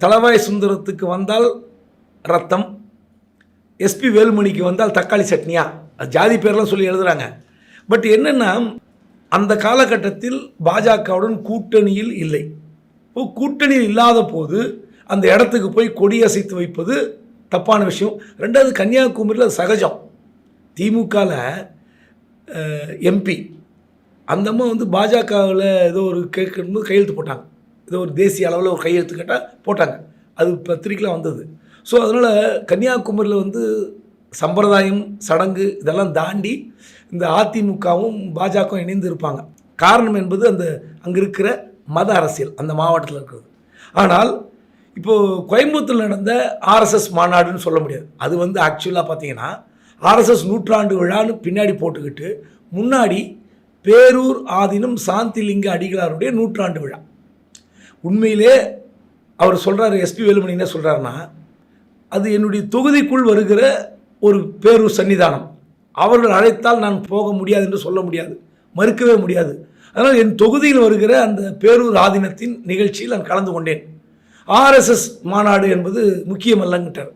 தளவாய் சுந்தரத்துக்கு வந்தால் ரத்தம், எஸ்பி வேலுமணிக்கு வந்தால் தக்காளி சட்னியா, ஜாதி பேர்லாம் சொல்லி எழுதுகிறாங்க. பட் என்னென்னா, அந்த காலகட்டத்தில் பாஜகவுடன் கூட்டணியில் இல்லை. கூட்டணியில் இல்லாத போது அந்த இடத்துக்கு போய் கொடியசைத்து வைப்பது தப்பான விஷயம். ரெண்டாவது, கன்னியாகுமரியில் சகஜம். திமுகவில் எம்பி அந்த அம்மா பாஜகவில் ஏதோ ஒரு கேட்கும்போது கையெழுத்து போட்டாங்க. ஏதோ ஒரு தேசிய அளவில் ஒரு கையெழுத்து கேட்டால் போட்டாங்க. அது பத்திரிக்கையில் வந்தது. ஸோ அதனால் கன்னியாகுமரியில் சம்பிரதாயம், சடங்கு இதெல்லாம் தாண்டி இந்த அதிமுகவும் பாஜகவும் இணைந்து இருப்பாங்க. காரணம் என்பது அங்கே இருக்கிற மத அரசியல் அந்த மாவட்டத்தில் இருக்கிறது. ஆனால் இப்போது கோயம்புத்தூரில் நடந்த ஆர்எஸ்எஸ் மாநாடுன்னு சொல்ல முடியாது. அது ஆக்சுவலாக பார்த்தீங்கன்னா ஆர்எஸ்எஸ் 100ஆண்டு விழான்னு பின்னாடி போட்டுக்கிட்டு முன்னாடி பேரூர் ஆதீனம் சாந்திலிங்க அடிகளாருடைய 100ஆண்டு விழா. உண்மையிலே அவர் சொல்கிறார், எஸ்பி வேலுமணி என்ன சொல்கிறாருன்னா, அது என்னுடைய தொகுதிக்குள் வருகிற ஒரு பேரூர் சன்னிதானம். அவர்கள் அழைத்தால் நான் போக முடியாது என்று சொல்ல முடியாது, மறுக்கவே முடியாது. அதனால் என் தொகுதியில் வருகிற அந்த பேரூர் ஆதீனத்தின் நிகழ்ச்சியில் நான் கலந்து கொண்டேன். ஆர்எஸ்எஸ் மாநாடு என்பது முக்கியமல்லங்கிட்டார்.